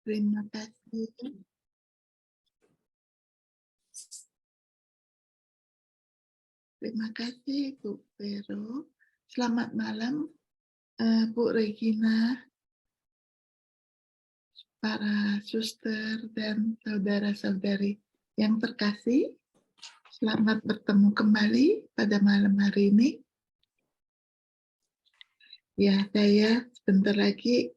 Terima kasih. Terima kasih Bu Vero. Selamat malam Bu Regina, para suster dan saudara-saudari yang terkasih. Selamat bertemu kembali pada malam hari ini. Ya, saya sebentar lagi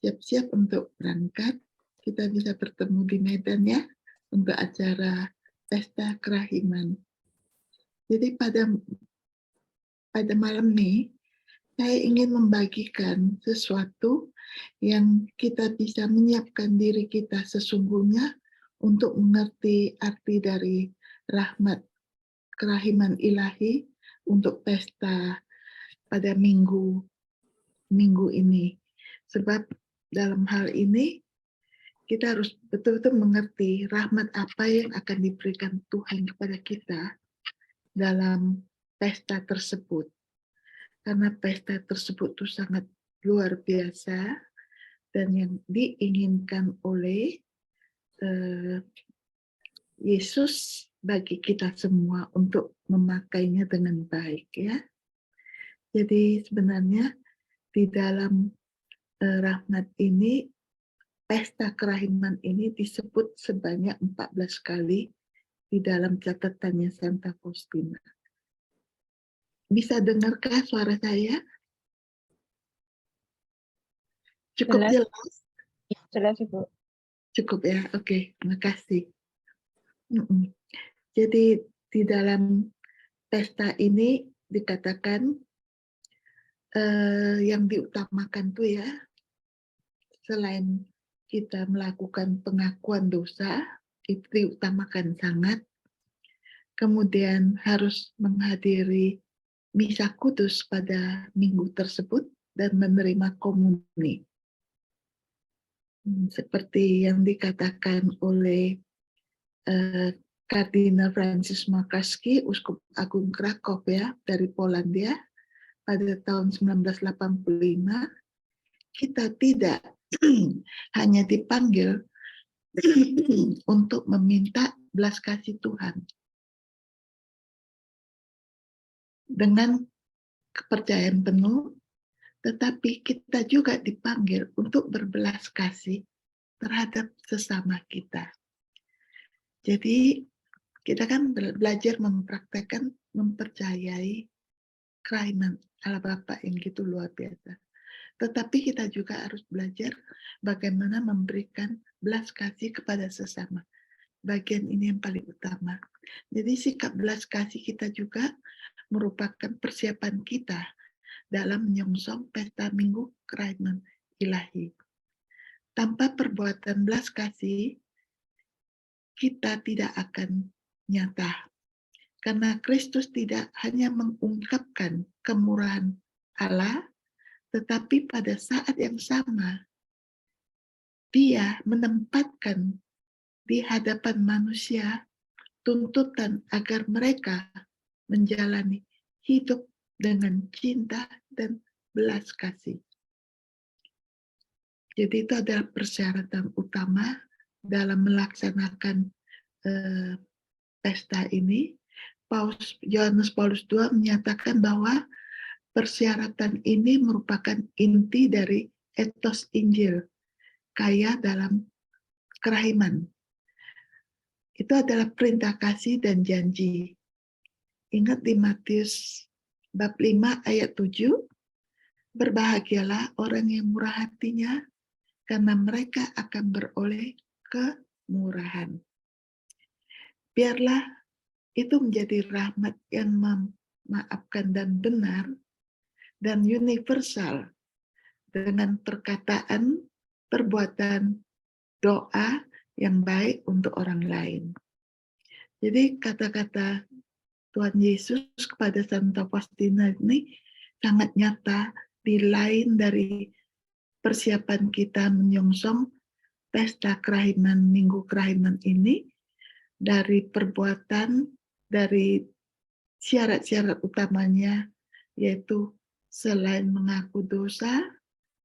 siap-siap untuk berangkat. Kita bisa bertemu di Medan ya, untuk acara Pesta Kerahiman. Jadi pada malam ini, saya ingin membagikan sesuatu yang kita bisa menyiapkan diri kita sesungguhnya untuk mengerti arti dari rahmat kerahiman ilahi untuk pesta pada minggu ini. Sebab dalam hal ini kita harus betul-betul mengerti rahmat apa yang akan diberikan Tuhan kepada kita dalam pesta tersebut. Karena pesta tersebut itu sangat luar biasa dan yang diinginkan oleh Yesus bagi kita semua untuk memakainya dengan baik ya. Jadi sebenarnya di dalam rahmat ini, pesta kerahiman ini disebut sebanyak 14 kali di dalam catatannya Santa Faustina. Bisa dengarkah suara saya? Cukup jelas? Jelas Ibu. Cukup ya, oke, terima kasih. Jadi di dalam pesta ini dikatakan yang diutamakan tuh ya, selain kita melakukan pengakuan dosa, itu diutamakan sangat. Kemudian harus menghadiri misa kudus pada minggu tersebut dan menerima komuni. Seperti yang dikatakan oleh Kardinal Francis Makarski, Uskup Agung Krakow ya, dari Polandia pada tahun 1985, kita tidak hanya dipanggil untuk meminta belas kasih Tuhan. Dengan kepercayaan penuh, tetapi kita juga dipanggil untuk berbelas kasih terhadap sesama kita. Jadi kita kan belajar mempraktekkan, mempercayai kerahiman Allah Bapa yang gitu luar biasa. Tetapi kita juga harus belajar bagaimana memberikan belas kasih kepada sesama. Bagian ini yang paling utama. Jadi sikap belas kasih kita juga merupakan persiapan kita dalam menyongsong pesta Minggu Kerahiman Ilahi. Tanpa perbuatan belas kasih, kita tidak akan nyata. Karena Kristus tidak hanya mengungkapkan kemurahan Allah, tetapi pada saat yang sama, Dia menempatkan di hadapan manusia tuntutan agar mereka menjalani hidup dengan cinta dan belas kasih. Jadi itu adalah persyaratan utama dalam melaksanakan pesta ini. Yohanes Paulus II menyatakan bahwa persyaratan ini merupakan inti dari etos Injil, kaya dalam kerahiman. Itu adalah perintah kasih dan janji. Ingat di Matius bab 5 ayat 7, berbahagialah orang yang murah hatinya, karena mereka akan beroleh kemurahan. Biarlah itu menjadi rahmat yang memaafkan dan benar dan universal dengan perkataan, perbuatan, doa yang baik untuk orang lain. Jadi kata-kata Tuhan Yesus kepada Santa Faustina ini sangat nyata di lain dari persiapan kita menyongsong pesta kerahiman, Minggu Kerahiman ini, dari perbuatan, dari syarat-syarat utamanya, yaitu selain mengaku dosa,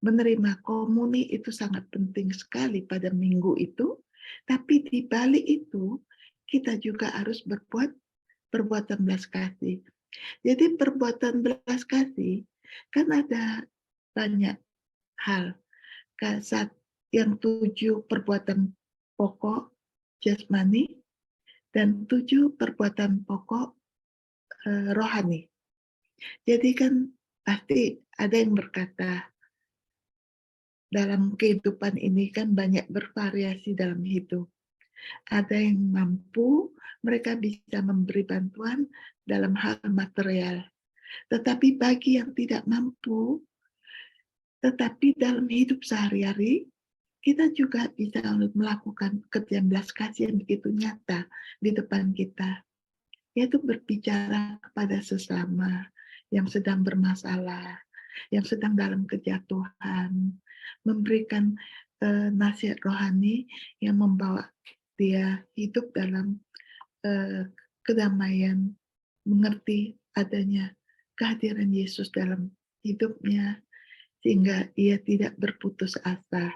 menerima komuni itu sangat penting sekali pada minggu itu, tapi di balik itu kita juga harus berbuat perbuatan belas kasih. Jadi perbuatan belas kasih kan ada banyak hal. Saat yang 7 perbuatan pokok jasmani dan 7 perbuatan pokok rohani. Jadi kan pasti ada yang berkata, dalam kehidupan ini kan banyak bervariasi dalam hidup. Ada yang mampu, mereka bisa memberi bantuan dalam hal material. Tetapi bagi yang tidak mampu, tetapi dalam hidup sehari-hari, kita juga bisa melakukan kerjaan belas kasih yang begitu nyata di depan kita, yaitu berbicara kepada sesama yang sedang bermasalah, yang sedang dalam kejatuhan, memberikan nasihat rohani yang membawa dia hidup dalam kedamaian, mengerti adanya kehadiran Yesus dalam hidupnya, sehingga ia tidak berputus asa.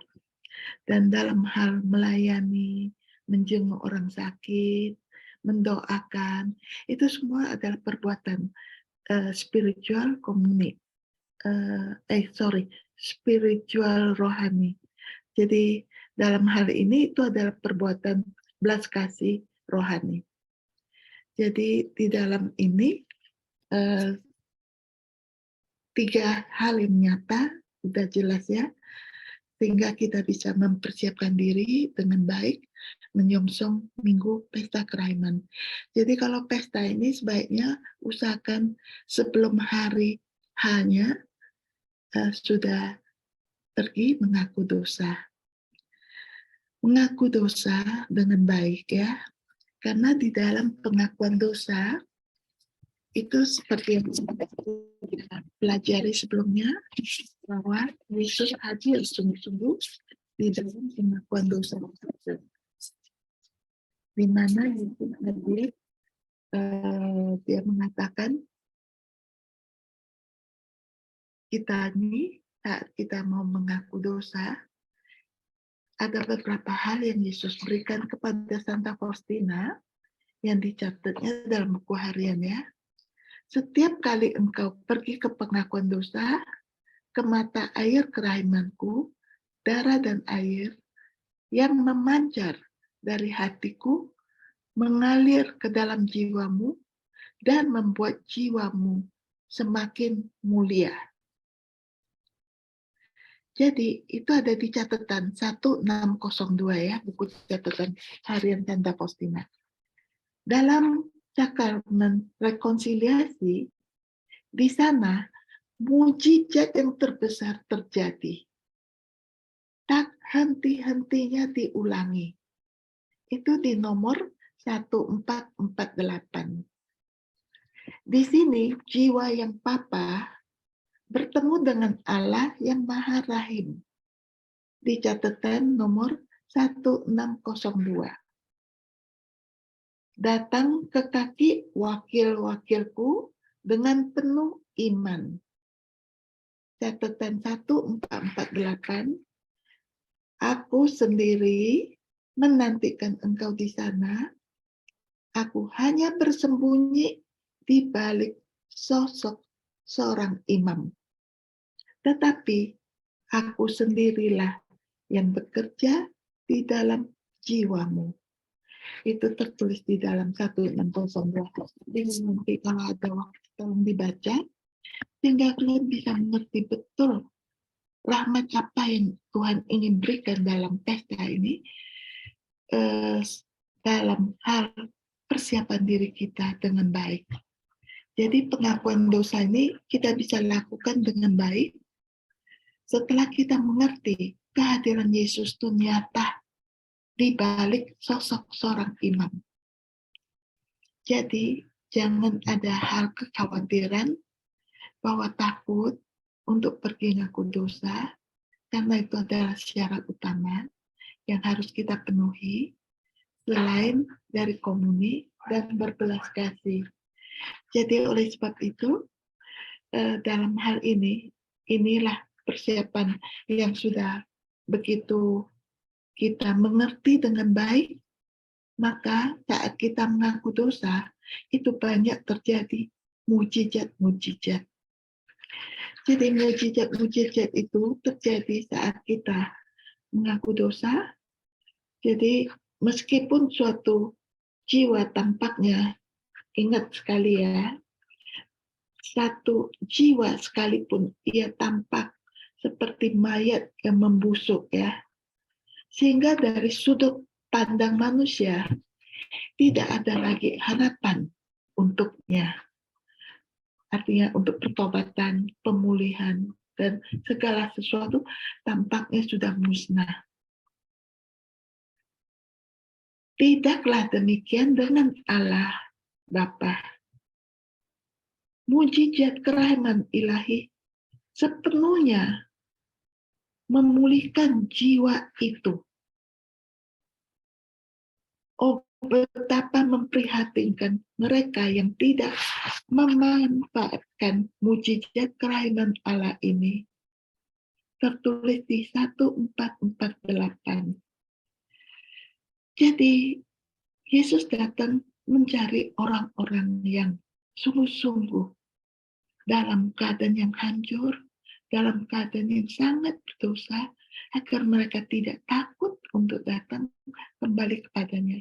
Dan dalam hal melayani, menjenguk orang sakit, mendoakan, itu semua adalah perbuatan spiritual komuni. Spiritual rohani. Jadi dalam hal ini itu adalah perbuatan belas kasih rohani. Jadi di dalam ini 3 hal yang nyata, udah jelas ya, sehingga kita bisa mempersiapkan diri dengan baik menyongsong Minggu Pesta Kerahiman. Jadi kalau pesta ini sebaiknya usahakan sebelum hari H-nya sudah pergi mengaku dosa. Mengaku dosa dengan baik ya, karena di dalam pengakuan dosa itu seperti yang kita pelajari sebelumnya, bahwa Yesus hadir sungguh-sungguh di dalam pengakuan dosa tersebut, di mana Yesus hadir, dia mengatakan kita ini saat kita mau mengaku dosa, ada beberapa hal yang Yesus berikan kepada Santa Faustina yang dicatatnya dalam buku harian ya. Setiap kali engkau pergi ke pengakuan dosa, ke mata air kerahimanku, darah dan air yang memancar dari hatiku mengalir ke dalam jiwamu dan membuat jiwamu semakin mulia. Jadi itu ada di catatan 1602 ya, buku catatan harian Santa Faustina. Dalam sakramen rekonsiliasi, di sana mujizat yang terbesar terjadi. Tak henti-hentinya diulangi. Itu di nomor 1448. Di sini jiwa yang papa bertemu dengan Allah yang Maha Rahim. Di catatan nomor 1602. Datang ke kaki wakil-wakilku dengan penuh iman. Catatan 1448. Aku sendiri menantikan engkau di sana. Aku hanya bersembunyi di balik sosok seorang imam. Tetapi aku sendirilah yang bekerja di dalam jiwamu. Itu tertulis di dalam 1602. Jadi nanti kalau ada waktu tolong dibaca, sehingga kalian bisa mengerti betul rahmat apa yang Tuhan ingin berikan dalam pesta ini, dalam hal persiapan diri kita dengan baik. Jadi pengakuan dosa ini kita bisa lakukan dengan baik setelah kita mengerti kehadiran Yesus itu nyata di balik sosok seorang imam. Jadi jangan ada hal kekhawatiran bahwa takut untuk pergi ngaku dosa, karena itu adalah syarat utama yang harus kita penuhi selain dari komuni dan berbelas kasih. Jadi oleh sebab itu dalam hal ini, inilah persiapan yang sudah begitu kita mengerti dengan baik, maka saat kita mengaku dosa, itu banyak terjadi mujizat-mujizat. Jadi mujizat-mujizat itu terjadi saat kita mengaku dosa. Jadi meskipun suatu jiwa tampaknya, ingat sekali ya, satu jiwa sekalipun ia tampak seperti mayat yang membusuk ya, sehingga dari sudut pandang manusia tidak ada lagi harapan untuknya. Artinya untuk pertobatan, pemulihan, dan segala sesuatu tampaknya sudah musnah. Tidaklah demikian dengan Allah Bapa. Mujizat kerahiman ilahi sepenuhnya memulihkan jiwa itu. Oh, betapa memprihatinkan mereka yang tidak memanfaatkan mujizat kerahiman Allah ini. Tertulis di 1448. Jadi, Yesus datang mencari orang-orang yang sungguh-sungguh dalam keadaan yang hancur, dalam keadaan yang sangat berdosa, agar mereka tidak takut untuk datang kembali kepadanya.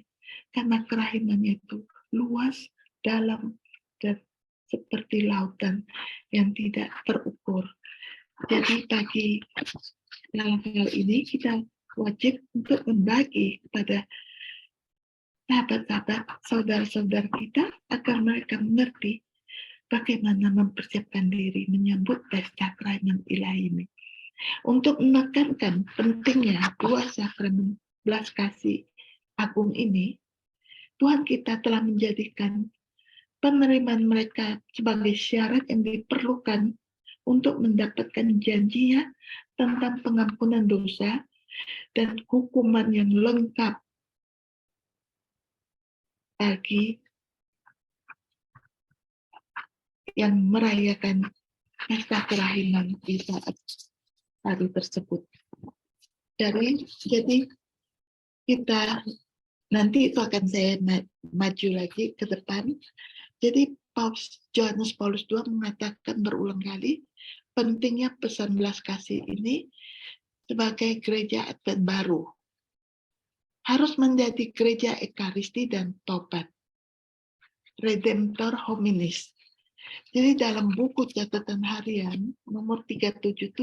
Karena kerahimannya itu luas, dalam, dan seperti lautan yang tidak terukur. Jadi bagi dalam hal ini kita wajib untuk membagi kepada sahabat-sahabat, saudara-saudara kita agar mereka mengerti bagaimana mempersiapkan diri menyambut pesta kerahiman ilahi ini. Untuk menekankan pentingnya dua sakramen belas kasih agung ini, Tuhan kita telah menjadikan penerimaan mereka sebagai syarat yang diperlukan untuk mendapatkan janjinya tentang pengampunan dosa dan hukuman yang lengkap bagi yang merayakan pesta kerahiman di saat hari tersebut. Jadi kita nanti itu akan saya maju lagi ke depan. Jadi Johannes Paulus II mengatakan berulang kali pentingnya pesan belas kasih ini sebagai gereja Advent baru. Harus menjadi gereja ekaristi dan tobat. Redemptor hominis. Jadi dalam buku catatan harian nomor 377,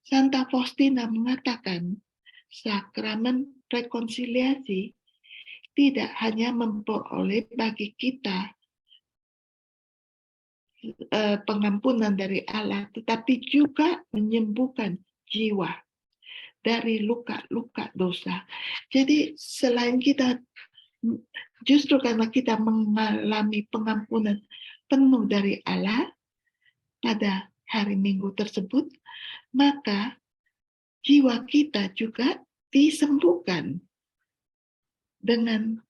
Santa Faustina mengatakan sakramen rekonsiliasi tidak hanya memperoleh bagi kita pengampunan dari Allah, tetapi juga menyembuhkan jiwa dari luka-luka dosa. Jadi selain kita, justru karena kita mengalami pengampunan penuh dari Allah pada hari Minggu tersebut, maka jiwa kita juga disembuhkan dengan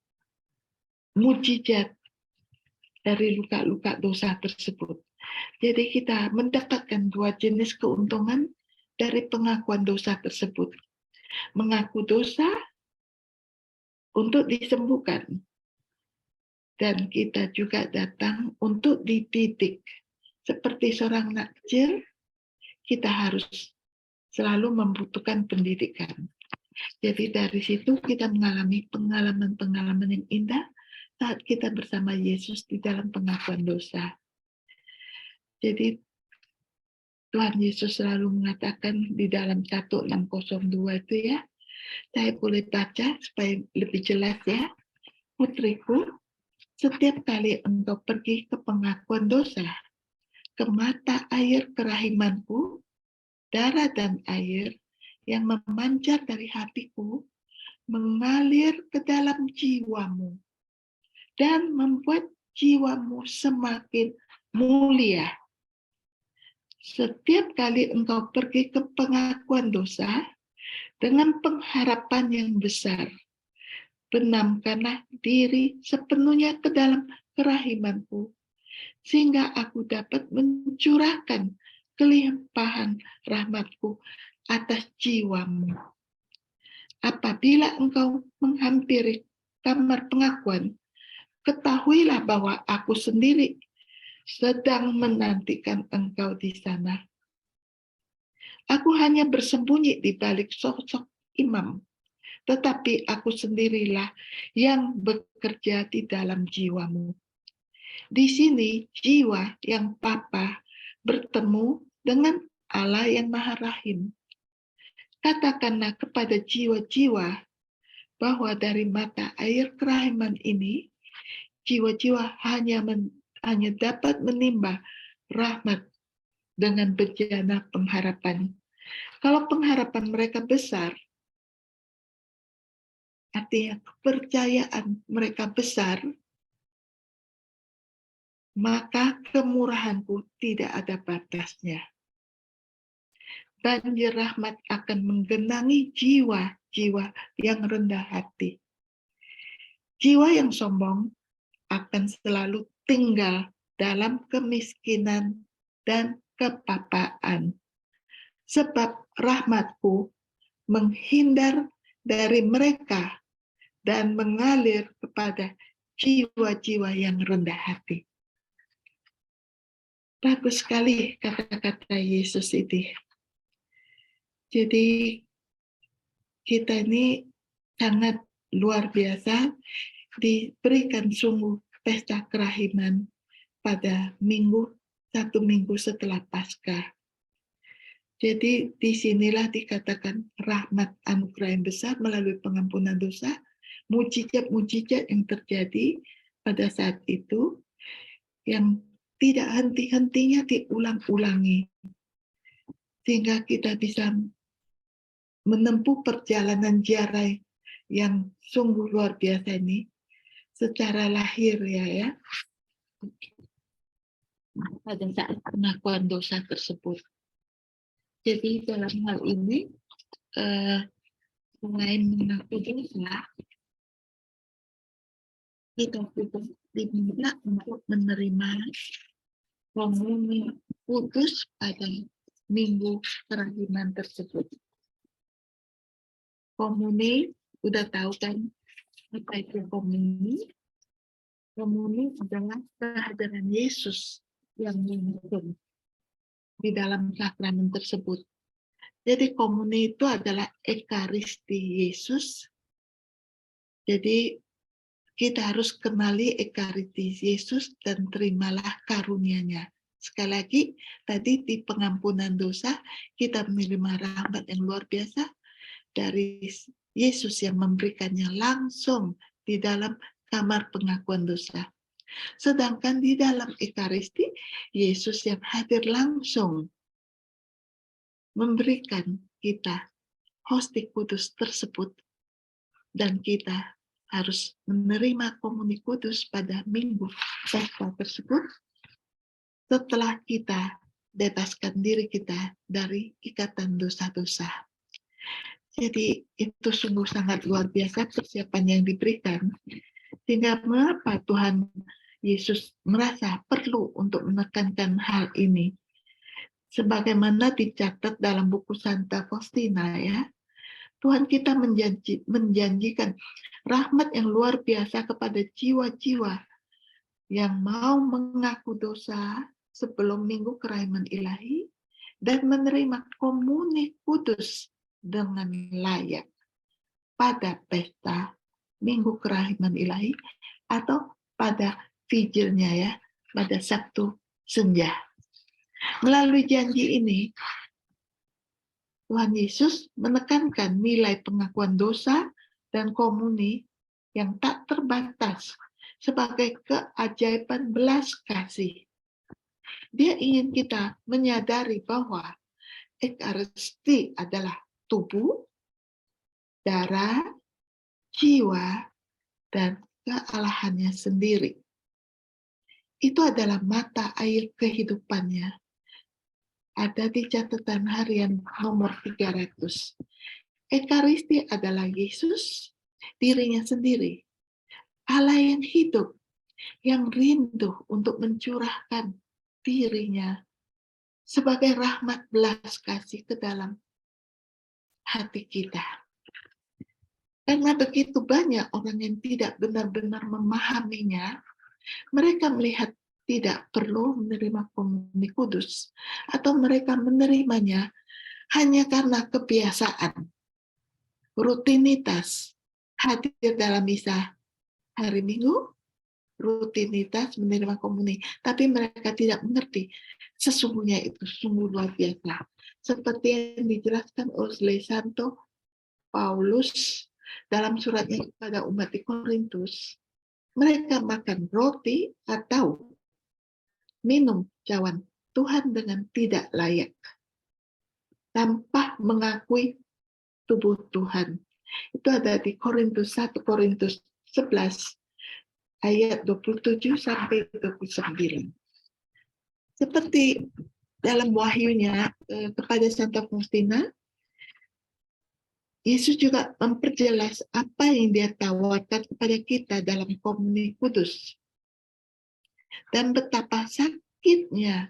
mujizat dari luka-luka dosa tersebut. Jadi kita mendapatkan dua jenis keuntungan dari pengakuan dosa tersebut. Mengaku dosa untuk disembuhkan. Dan kita juga datang untuk dididik. Seperti seorang anak kecil, kita harus selalu membutuhkan pendidikan. Jadi dari situ kita mengalami pengalaman-pengalaman yang indah saat kita bersama Yesus di dalam pengakuan dosa. Jadi Tuhan Yesus selalu mengatakan di dalam 1602 itu ya, saya boleh baca supaya lebih jelas ya. Putriku, setiap kali engkau pergi ke pengakuan dosa, ke mata air kerahimanku, darah dan air yang memancar dari hatiku, mengalir ke dalam jiwamu, dan membuat jiwamu semakin mulia. Setiap kali engkau pergi ke pengakuan dosa, dengan pengharapan yang besar, benamkanlah diri sepenuhnya ke dalam kerahimanku, sehingga aku dapat mencurahkan kelimpahan rahmatku atas jiwamu. Apabila engkau menghampiri kamar pengakuan, ketahuilah bahwa aku sendiri sedang menantikan engkau di sana. Aku hanya bersembunyi di balik sosok imam, tetapi aku sendirilah yang bekerja di dalam jiwamu. Di sini jiwa yang papa bertemu dengan Allah yang Maha Rahim. Katakanlah kepada jiwa-jiwa bahwa dari mata air kerahiman ini, jiwa-jiwa hanya dapat menimba rahmat dengan bejana pengharapan. Kalau pengharapan mereka besar, artinya kepercayaan mereka besar, maka kemurahanku tidak ada batasnya. Banjir rahmat akan menggenangi jiwa-jiwa yang rendah hati. Jiwa yang sombong akan selalu tinggal dalam kemiskinan dan kepapaan. Sebab rahmatku menghindar dari mereka dan mengalir kepada jiwa-jiwa yang rendah hati. Bagus sekali kata-kata Yesus ini. Jadi kita ini sangat luar biasa diberikan sungguh pesta kerahiman pada satu minggu setelah Paskah. Jadi disinilah dikatakan rahmat anugerah yang besar melalui pengampunan dosa, mujizat-mujizat yang terjadi pada saat itu yang tidak henti-hentinya diulang-ulangi, sehingga kita bisa menempuh perjalanan jarak yang sungguh luar biasa ini secara lahir ya pada saat pengakuan dosa tersebut. Jadi dalam hal ini selain mengaku dosa, kita juga diminta untuk menerima komuni kudus pada minggu kerahiman tersebut. Komuni, udah tahu kan apa itu komuni? Komuni adalah kehadiran Yesus yang langsung di dalam sakramen tersebut. Jadi komuni itu adalah ekaristi Yesus. Jadi kita harus kenali ekaristi Yesus dan terimalah karunia-Nya. Sekali lagi, tadi di pengampunan dosa kita menerima rahmat yang luar biasa dari Yesus yang memberikannya langsung di dalam kamar pengakuan dosa. Sedangkan di dalam ekaristi, Yesus yang hadir langsung memberikan kita hostia kudus tersebut, dan kita harus menerima komuni kudus pada minggu Paskah tersebut setelah kita bebaskan diri kita dari ikatan dosa-dosa. Jadi itu sungguh sangat luar biasa persiapan yang diberikan, sehingga mengapa Tuhan Yesus merasa perlu untuk menekankan hal ini. Sebagaimana dicatat dalam buku Santa Faustina ya, Tuhan kita menjanjikan rahmat yang luar biasa kepada jiwa-jiwa yang mau mengaku dosa sebelum minggu kerahiman ilahi dan menerima komuni kudus dengan layak pada pesta minggu kerahiman ilahi atau pada vigilnya ya, pada Sabtu Senja. Melalui janji ini, Tuhan Yesus menekankan nilai pengakuan dosa dan komuni yang tak terbatas sebagai keajaiban belas kasih. Dia ingin kita menyadari bahwa ekaristi adalah tubuh, darah, jiwa, dan kealahannya sendiri. Itu adalah mata air kehidupannya. Ada di catatan harian nomor 300. Ekaristi adalah Yesus, dirinya sendiri. Allah yang hidup, yang rindu untuk mencurahkan dirinya sebagai rahmat belas kasih ke dalam hati kita. Karena begitu banyak orang yang tidak benar-benar memahaminya, mereka melihat tidak perlu menerima komuni kudus, atau mereka menerimanya hanya karena kebiasaan, rutinitas, hadir dalam misa hari Minggu, rutinitas menerima komuni, tapi mereka tidak mengerti sesungguhnya itu sungguh luar biasa. Seperti yang dijelaskan oleh Santo Paulus dalam suratnya kepada umat di Korintus, mereka makan roti atau minum cawan Tuhan dengan tidak layak, tanpa mengakui tubuh Tuhan. Itu ada di Korintus 1 Korintus 11 ayat 27 sampai 29. Seperti dalam wahyunya kepada Santa Faustina, Yesus juga memperjelas apa yang dia tawarkan kepada kita dalam komuni kudus. Dan betapa sakitnya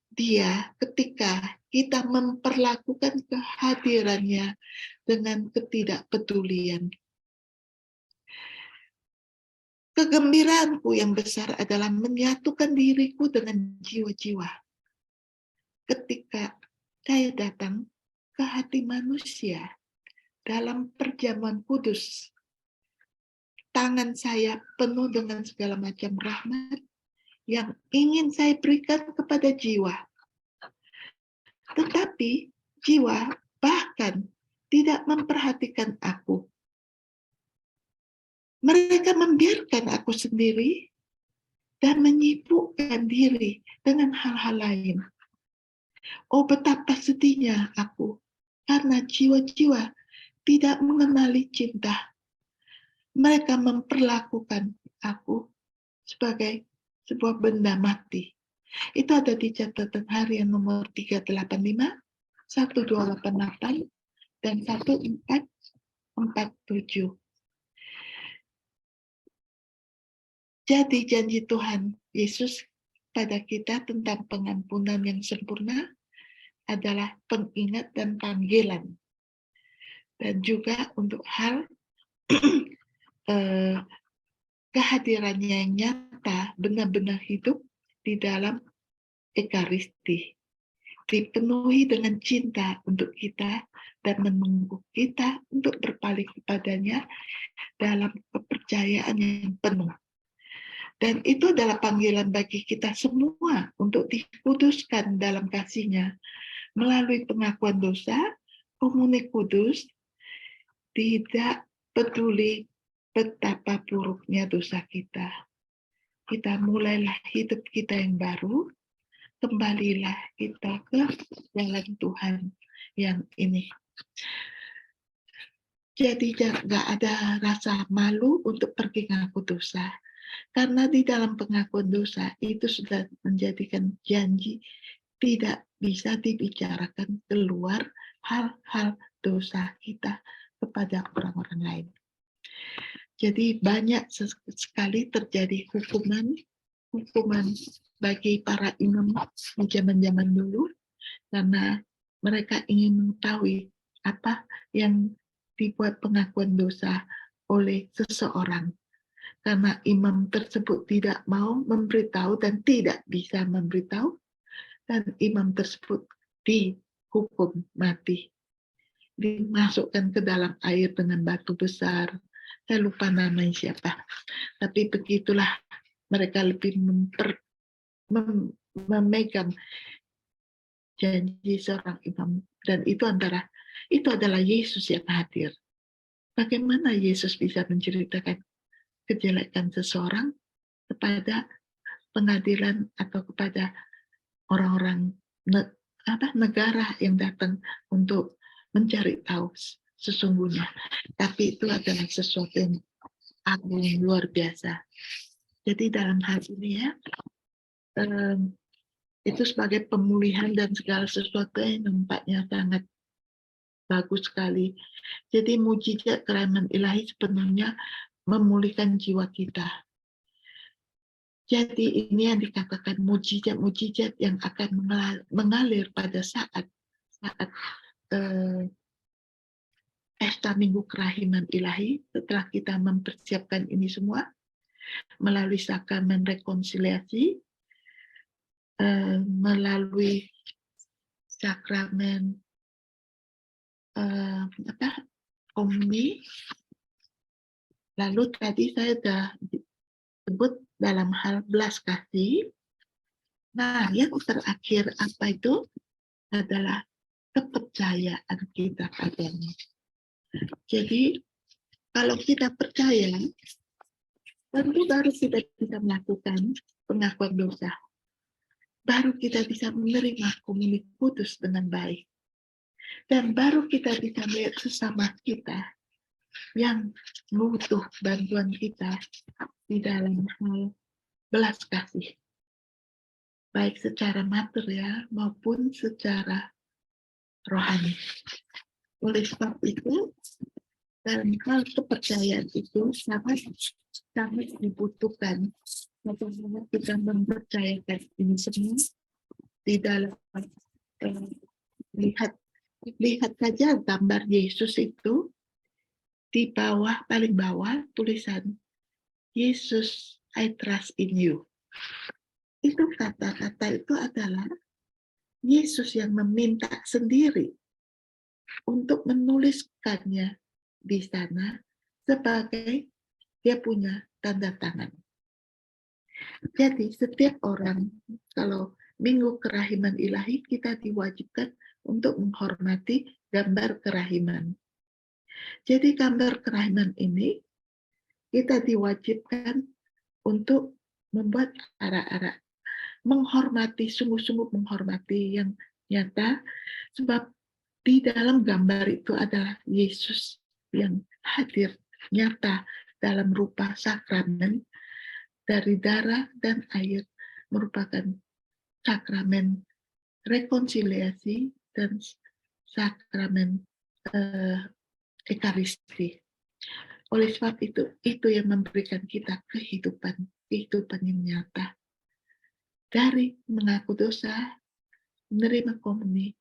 dia ketika kita memperlakukan kehadirannya dengan ketidakpedulian. Kegembiraanku yang besar adalah menyatukan diriku dengan jiwa-jiwa. Ketika saya datang ke hati manusia dalam perjamuan kudus, tangan saya penuh dengan segala macam rahmat yang ingin saya berikan kepada jiwa. Tetapi jiwa bahkan tidak memperhatikan aku. Mereka membiarkan aku sendiri dan menyibukkan diri dengan hal-hal lain. Oh, betapa sedihnya aku karena jiwa-jiwa tidak mengenali cinta. Mereka memperlakukan aku sebagai sebuah benda mati. Itu ada di catatan harian nomor 385, 1288, dan 1447. Jadi janji Tuhan Yesus pada kita tentang pengampunan yang sempurna adalah pengingat dan panggilan. Dan juga untuk hal kehadirannya yang nyata, benar-benar hidup di dalam Ekaristi. Dipenuhi dengan cinta untuk kita dan menunggu kita untuk berpaling kepadanya dalam kepercayaan yang penuh. Dan itu adalah panggilan bagi kita semua untuk dikuduskan dalam kasih-Nya melalui pengakuan dosa, komuni kudus, tidak peduli betapa buruknya dosa kita. Kita mulailah hidup kita yang baru, kembalilah kita ke jalan Tuhan yang ini. Jadi nggak ada rasa malu untuk pergi ngaku dosa. Karena di dalam pengakuan dosa itu sudah menjadikan janji tidak bisa dibicarakan keluar hal-hal dosa kita kepada orang-orang lain. Jadi banyak sekali terjadi hukuman bagi para imam di zaman-zaman dulu karena mereka ingin mengetahui apa yang dibuat pengakuan dosa oleh seseorang. Karena imam tersebut tidak mau memberitahu dan tidak bisa memberitahu, dan imam tersebut dihukum mati. Dimasukkan ke dalam air dengan batu besar. Saya lupa namanya siapa. Tapi begitulah mereka lebih memegang janji seorang imam. Dan itu adalah Yesus yang hadir. Bagaimana Yesus bisa menceritakan kejelekan seseorang kepada pengadilan atau kepada orang-orang negara yang datang untuk mencari tahu sesungguhnya. Tapi itu adalah sesuatu yang agung, luar biasa. Jadi dalam hal ini ya, itu sebagai pemulihan dan segala sesuatu yang nampaknya sangat bagus sekali. Jadi mujizat kerahiman ilahi sepenuhnya memulihkan jiwa kita. Jadi ini yang dikatakan mujizat-mujizat yang akan mengalir pada saat pesta Minggu Kerahiman Ilahi. Setelah kita mempersiapkan ini semua melalui sakramen rekonsiliasi, melalui sakramen komuni. Lalu tadi saya sudah sebut dalam hal belas kasih. Nah, yang terakhir apa itu adalah kepercayaan kita padanya. Jadi kalau kita percaya, tentu baru kita bisa melakukan pengakuan dosa. Baru kita bisa menerima komunitas kudus dengan baik. Dan baru kita bisa melihat sesama kita yang butuh bantuan kita di dalam hal belas kasih. Baik secara material maupun secara rohani. Oleh sebab itu, dalam hal kepercayaan itu sangat dibutuhkan. Bagaimana kita mempercayakan ini semua di dalam lihat saja gambar Yesus itu di bawah, paling bawah tulisan Yesus, I trust in you. Itu kata-kata itu adalah Yesus yang meminta sendiri untuk menuliskannya di sana sebagai dia punya tanda tangan. Jadi setiap orang kalau Minggu Kerahiman Ilahi kita diwajibkan untuk menghormati gambar kerahiman. Jadi gambar kerahiman ini kita diwajibkan untuk membuat arak-arak, menghormati, sungguh-sungguh menghormati yang nyata, sebab di dalam gambar itu adalah Yesus yang hadir nyata dalam rupa sakramen dari darah dan air, merupakan sakramen rekonsiliasi dan sakramen ekaristi. Oleh sebab itu yang memberikan kita kehidupan yang nyata. Dari mengaku dosa, menerima komuni,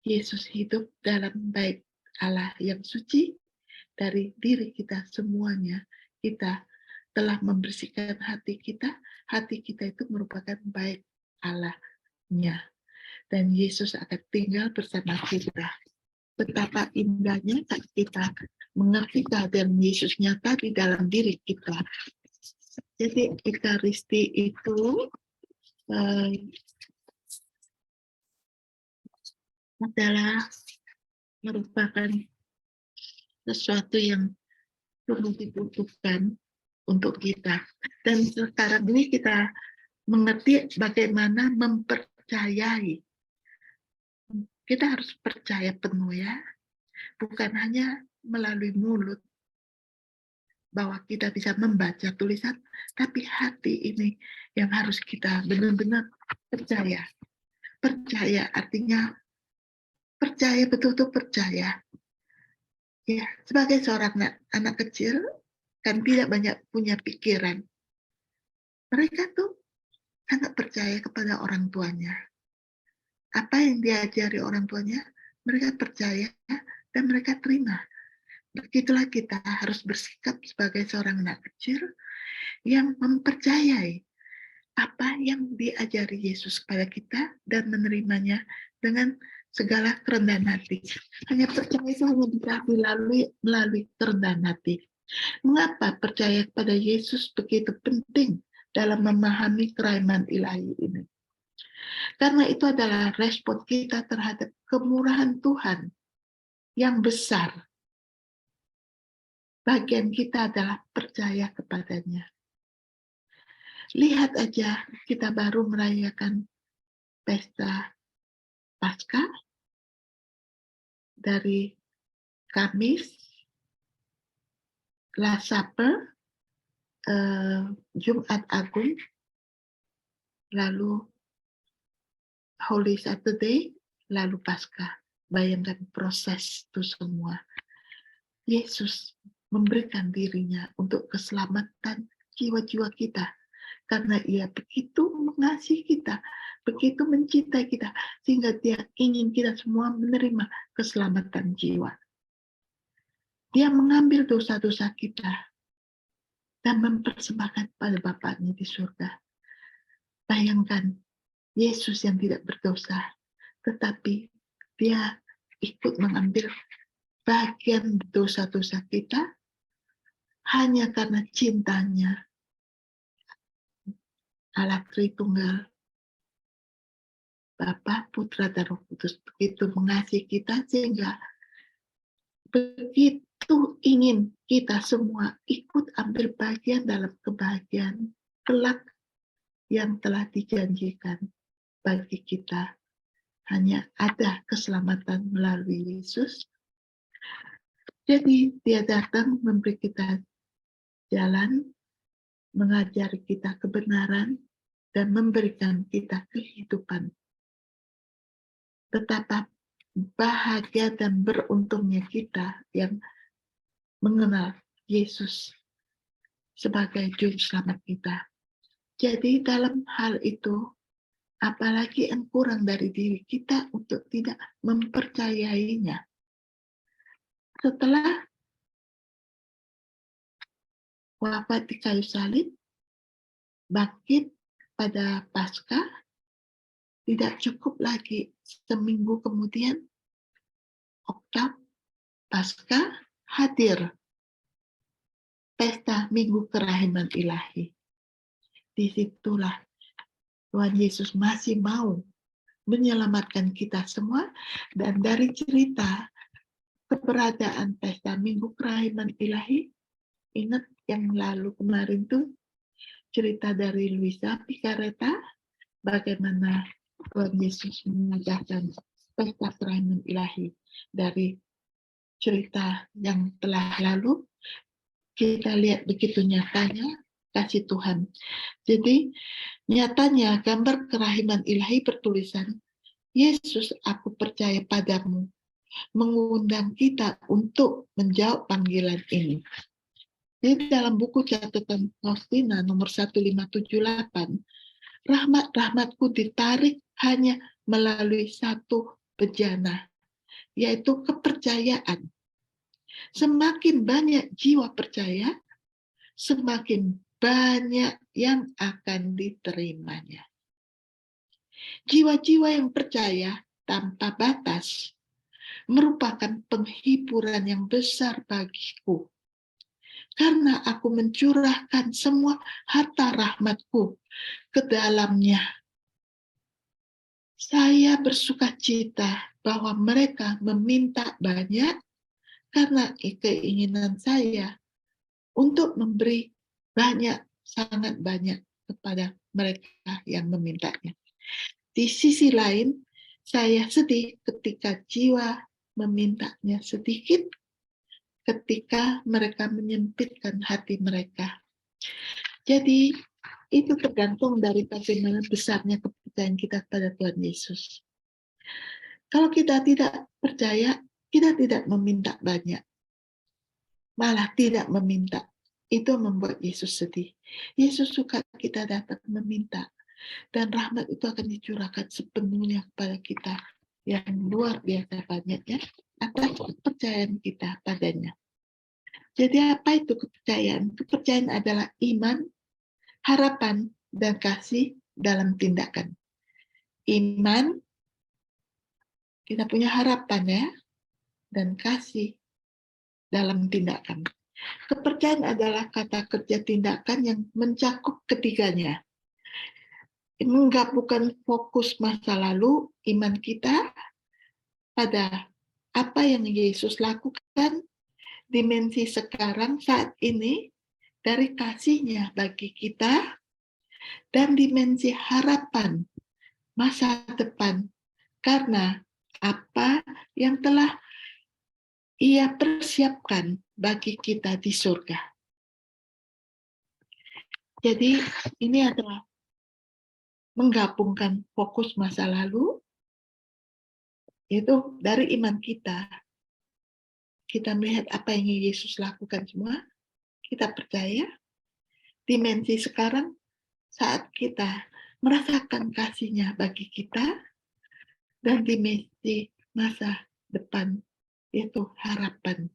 Yesus hidup dalam baik Allah yang suci. Dari diri kita semuanya, kita telah membersihkan hati kita itu merupakan baik Allahnya. Dan Yesus akan tinggal bersama kita. Betapa indahnya kita mengerti kehadiran Yesus nyata di dalam diri kita. Jadi ekaristi itu adalah merupakan sesuatu yang perlu dibutuhkan untuk kita. Dan sekarang ini kita mengerti bagaimana mempercayai. Kita harus percaya penuh ya, bukan hanya melalui mulut bahwa kita bisa membaca tulisan, tapi hati ini yang harus kita benar-benar percaya. Percaya artinya percaya, betul-betul percaya. Ya, sebagai seorang anak kecil kan tidak banyak punya pikiran. Mereka tuh sangat percaya kepada orang tuanya. Apa yang diajari orang tuanya, mereka percaya dan mereka terima. Begitulah kita harus bersikap sebagai seorang anak kecil yang mempercayai apa yang diajari Yesus kepada kita dan menerimanya dengan segala kerendahan hati. Hanya percaya itu hanya bisa melalui kerendahan hati. Mengapa percaya kepada Yesus begitu penting dalam memahami kerahiman ilahi ini? Karena itu adalah respon kita terhadap kemurahan Tuhan yang besar. Bagian kita adalah percaya kepadanya. Lihat aja, kita baru merayakan pesta Paskah dari Kamis, Last Supper, Jumat Agung, lalu Holy Saturday, lalu Paskah. Bayangkan proses itu semua. Yesus memberikan dirinya untuk keselamatan jiwa-jiwa kita. Karena Ia begitu mengasihi kita, begitu mencintai kita, sehingga Dia ingin kita semua menerima keselamatan jiwa. Dia mengambil dosa-dosa kita dan mempersembahkan pada Bapa-Nya di surga. Bayangkan, Yesus yang tidak berdosa, tetapi Dia ikut mengambil bagian dosa-dosa kita hanya karena cintanya. Allah Tritunggal, Bapa, Putra, dan Roh Kudus begitu mengasihi kita sehingga begitu ingin kita semua ikut ambil bagian dalam kebahagiaan kelak yang telah dijanjikan bagi kita. Hanya ada keselamatan melalui Yesus. Jadi Dia datang memberi kita jalan, mengajari kita kebenaran, dan memberikan kita kehidupan. Betapa bahagia dan beruntungnya kita yang mengenal Yesus sebagai juru selamat kita. Jadi dalam hal itu, apalagi yang kurang dari diri kita untuk tidak mempercayainya. Setelah wafat di kayu salib, bangkit pada Paskah, tidak cukup lagi seminggu kemudian, Oktav Paskah hadir pesta Minggu Kerahiman Ilahi. Disitulah Tuhan Yesus masih mau menyelamatkan kita semua, dan dari cerita keberadaan pesta Minggu Kerahiman Ilahi, ingat yang lalu kemarin tuh cerita dari Luisa Picareta, bagaimana Tuhan Yesus mengajarkan pesta kerahiman ilahi. Dari cerita yang telah lalu, kita lihat begitu nyatanya kasih Tuhan. Jadi nyatanya gambar kerahiman ilahi bertulisan, Yesus, aku percaya padamu, mengundang kita untuk menjawab panggilan ini. Di dalam buku catatan Faustina nomor 1578, rahmat-rahmatku ditarik hanya melalui satu bejana, yaitu kepercayaan. Semakin banyak jiwa percaya, semakin banyak yang akan diterimanya. Jiwa-jiwa yang percaya tanpa batas merupakan penghiburan yang besar bagiku, karena aku mencurahkan semua harta rahmatku ke dalamnya. Saya bersuka cita bahwa mereka meminta banyak karena keinginan saya untuk memberi banyak, sangat banyak kepada mereka yang memintanya. Di sisi lain, saya sedih ketika jiwa memintanya sedikit, ketika mereka menyempitkan hati mereka. Jadi, itu tergantung dari bagaimana besarnya kepercayaan kita pada Tuhan Yesus. Kalau kita tidak percaya, kita tidak meminta banyak, malah tidak meminta. Itu membuat Yesus sedih. Yesus suka kita datang meminta, dan rahmat itu akan dicurahkan sepenuhnya kepada kita yang luar biasa banyaknya atas kepercayaan kita padanya. Jadi apa itu kepercayaan? Kepercayaan adalah iman, harapan, dan kasih dalam tindakan. Iman, kita punya harapan ya, dan kasih dalam tindakan. Kepercayaan adalah kata kerja tindakan yang mencakup ketiganya. Menggabungkan fokus masa lalu, iman kita pada apa yang Yesus lakukan, dimensi sekarang saat ini dari kasih-Nya bagi kita, dan dimensi harapan masa depan karena apa yang telah Ia persiapkan bagi kita di surga. Jadi ini adalah menggabungkan fokus masa lalu, yaitu dari iman kita. Kita melihat apa yang Yesus lakukan semua, kita percaya. Dimensi sekarang, saat kita merasakan kasih-Nya bagi kita dan di masa depan, yaitu harapan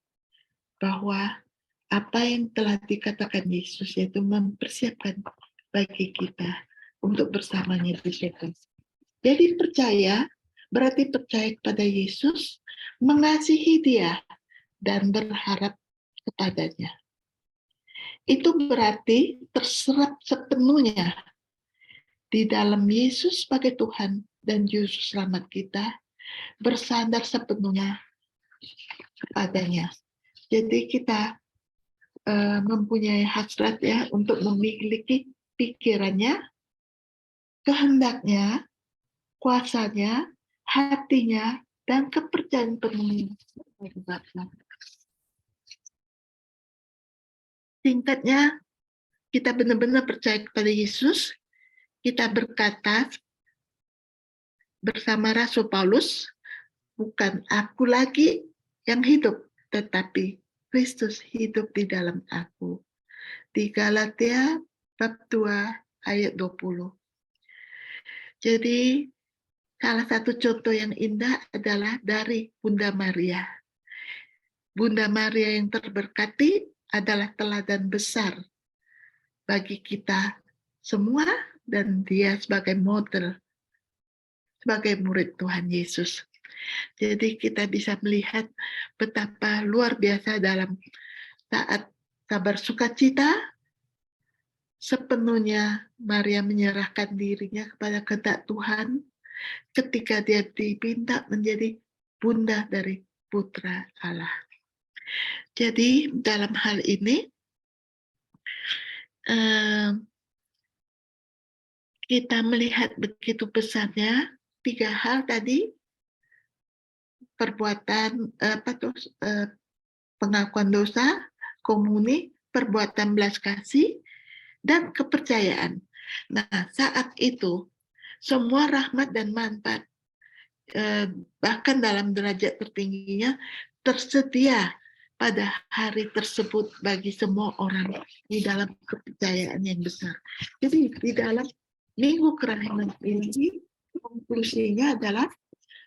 bahwa apa yang telah dikatakan Yesus yaitu mempersiapkan bagi kita untuk bersamanya di surga. Jadi percaya berarti percaya kepada Yesus, mengasihi Dia dan berharap kepadanya. Itu berarti terserap sepenuhnya di dalam Yesus sebagai Tuhan dan Juru Selamat kita, bersandar sepenuhnya kepadanya. Jadi kita mempunyai hasrat ya untuk memiliki pikirannya, kehendaknya, kuasanya, hatinya, dan kepercayaan penuhnya. Singkatnya, kita benar-benar percaya kepada Yesus, kita berkata bersama Rasul Paulus, bukan aku lagi yang hidup, tetapi Kristus hidup di dalam aku. Di Galatia bab 2 ayat 20. Jadi salah satu contoh yang indah adalah dari Bunda Maria. Bunda Maria yang terberkati adalah teladan besar bagi kita semua dan dia sebagai model, sebagai murid Tuhan Yesus. Jadi kita bisa melihat betapa luar biasa dalam saat kabar sukacita, sepenuhnya Maria menyerahkan dirinya kepada kehendak Tuhan ketika dia dipinta menjadi bunda dari Putra Allah. Jadi dalam hal ini kita melihat begitu besarnya 3 hal tadi, perbuatan pengakuan dosa, komuni, perbuatan belas kasih, dan kepercayaan. Nah, saat itu semua rahmat dan manfaat bahkan dalam derajat tertingginya tersedia pada hari tersebut bagi semua orang di dalam kepercayaan yang besar. Jadi di dalam Minggu Kerahiman ini konklusinya adalah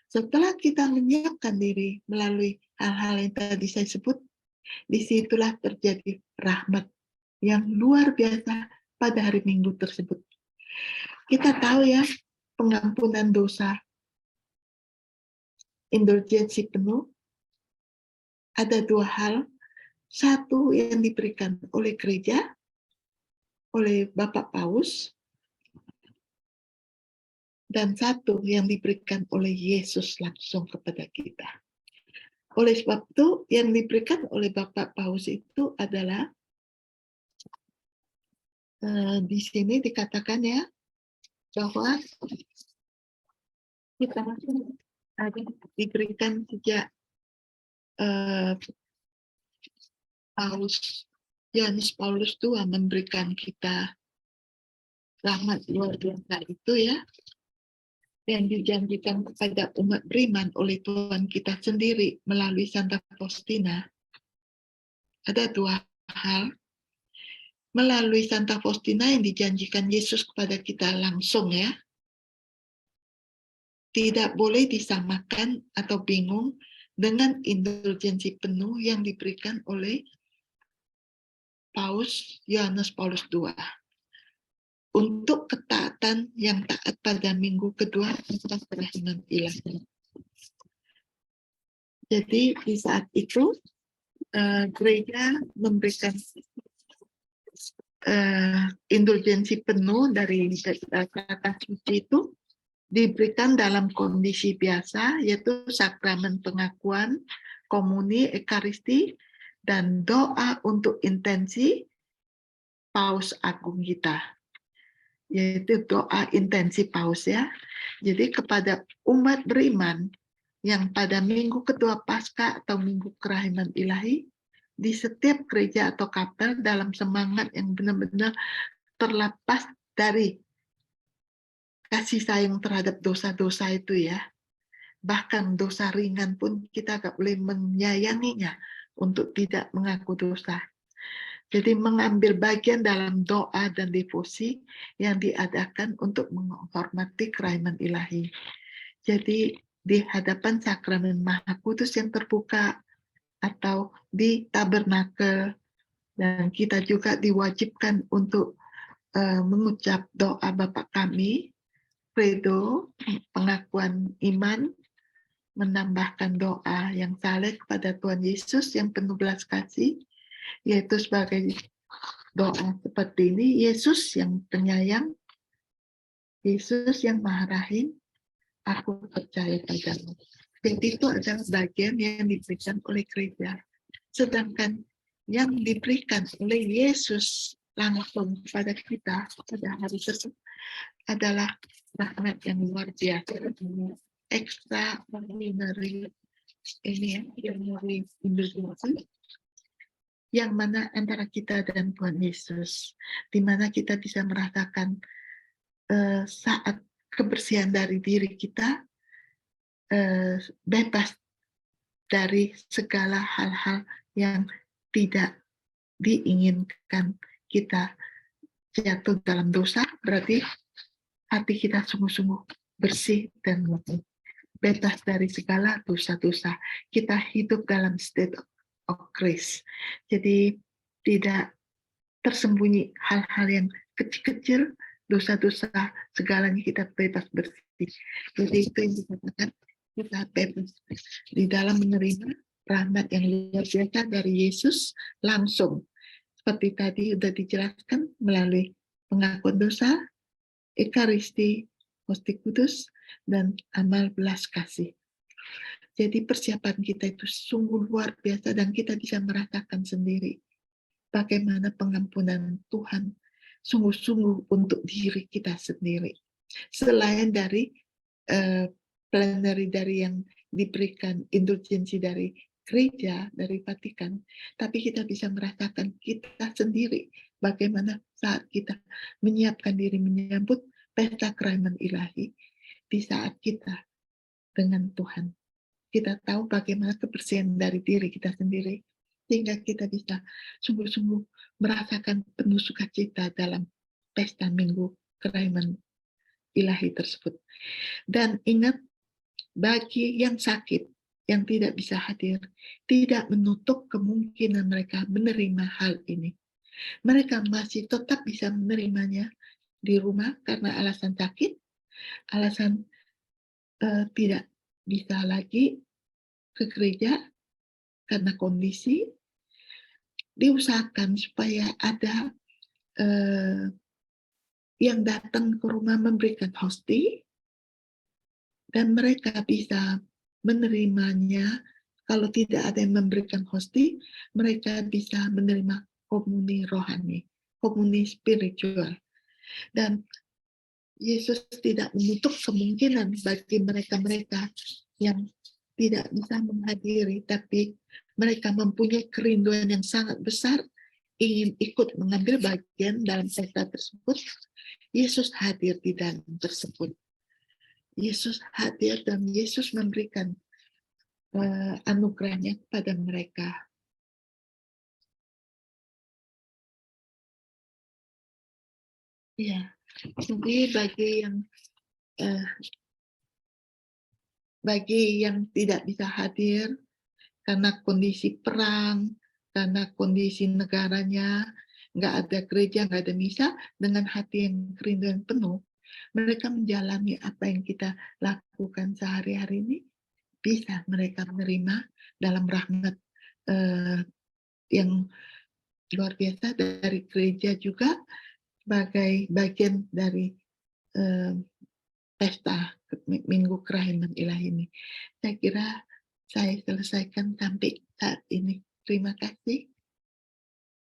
setelah kita menyiapkan diri melalui hal-hal yang tadi saya sebut, disitulah terjadi rahmat yang luar biasa pada hari Minggu tersebut. Kita tahu ya, pengampunan dosa, indulgensi penuh, ada 2 hal. Satu yang diberikan oleh gereja, oleh Bapak Paus, dan satu yang diberikan oleh Yesus langsung kepada kita. Oleh sebab itu, yang diberikan oleh Bapak Paus itu adalah di sini dikatakan ya, bahwa kita diberikan sejak Yohanes Paulus II memberikan kita rahmat luar biasa itu ya, yang dijanjikan kepada umat beriman oleh Tuhan kita sendiri melalui Santa Faustina. Ada 2 hal. Melalui Santa Faustina yang dijanjikan Yesus kepada kita langsung ya, tidak boleh disamakan atau bingung dengan indulgensi penuh yang diberikan oleh Paus Yohanes Paulus II. Untuk ketaatan yang taat pada minggu kedua tentang kerahiman ilahi. Jadi di saat itu gereja memberikan indulgensi penuh dari kata suci itu diberikan dalam kondisi biasa, yaitu sakramen pengakuan, komuni, ekaristi, dan doa untuk intensi Paus Agung kita. Yaitu doa intensi Paus ya. Jadi kepada umat beriman yang pada minggu kedua Paskah atau minggu kerahiman ilahi, di setiap gereja atau kapel dalam semangat yang benar-benar terlepas dari kasih sayang terhadap dosa-dosa itu ya. Bahkan dosa ringan pun kita gak boleh menyayanginya untuk tidak mengaku dosa. Jadi mengambil bagian dalam doa dan devosi yang diadakan untuk menghormati kerahiman ilahi. Jadi di hadapan sakramen Maha Kudus yang terbuka atau di tabernakel, dan kita juga diwajibkan untuk mengucap doa Bapa Kami, credo, pengakuan iman, menambahkan doa yang saleh kepada Tuhan Yesus yang penuh belas kasih, yaitu sebagai doa seperti ini: Yesus yang penyayang, Yesus yang maha rahim, aku percaya padamu. Jadi itu adalah bagian yang diberikan oleh gereja. Sedangkan yang diberikan oleh Yesus langsung kepada kita pada hari tersebut adalah rahmat yang luar biasa, extraordinary, ini ya, yang dari Indonesia, yang mana antara kita dan Tuhan Yesus, di mana kita bisa merasakan saat kebersihan dari diri kita bebas dari segala hal-hal yang tidak diinginkan kita jatuh dalam dosa. Berarti hati kita sungguh-sungguh bersih dan murni, bebas dari segala dosa-dosa. Kita hidup dalam state of grace. Jadi tidak tersembunyi hal-hal yang kecil-kecil, dosa-dosa, segalanya kita bebas bersih. Jadi itu yang dikatakan kita bebas di dalam menerima rahmat yang luar biasa dari Yesus langsung. Seperti tadi sudah dijelaskan melalui pengakuan dosa, Ekaristi, Hosti Kudus, dan amal belas kasih. Jadi persiapan kita itu sungguh luar biasa dan kita bisa merasakan sendiri bagaimana pengampunan Tuhan sungguh-sungguh untuk diri kita sendiri. Selain dari plenary dari yang diberikan indulgensi dari gereja, dari Vatikan, tapi kita bisa merasakan kita sendiri bagaimana saat kita menyiapkan diri menyambut pesta kerahiman ilahi di saat kita dengan Tuhan. Kita tahu bagaimana kebersihan dari diri kita sendiri, sehingga kita bisa sungguh-sungguh merasakan penuh sukacita dalam pesta minggu kerahiman ilahi tersebut. Dan ingat, bagi yang sakit, yang tidak bisa hadir, tidak menutup kemungkinan mereka menerima hal ini. Mereka masih tetap bisa menerimanya di rumah karena alasan sakit, alasan tidak bisa lagi ke gereja karena kondisi. Diusahakan supaya ada yang datang ke rumah memberikan hosti, dan mereka bisa menerimanya. Kalau tidak ada yang memberikan hosti, mereka bisa menerima komuni rohani, komuni spiritual. Dan Yesus tidak menutup kemungkinan bagi mereka-mereka yang tidak bisa menghadiri, tapi mereka mempunyai kerinduan yang sangat besar, ingin ikut mengambil bagian dalam pesta tersebut. Yesus hadir di dalam tersebut. Yesus hadir dan Yesus memberikan anugerahnya kepada mereka. Ya, jadi bagi yang tidak bisa hadir karena kondisi perang, karena kondisi negaranya, nggak ada gereja, nggak ada misa, dengan hati yang kerinduan penuh, mereka menjalani apa yang kita lakukan sehari-hari ini, bisa mereka menerima dalam rahmat yang luar biasa dari gereja juga, sebagai bagian dari pesta Minggu Kerahiman Ilahi ini. Saya kira saya selesaikan sampai saat ini. Terima kasih.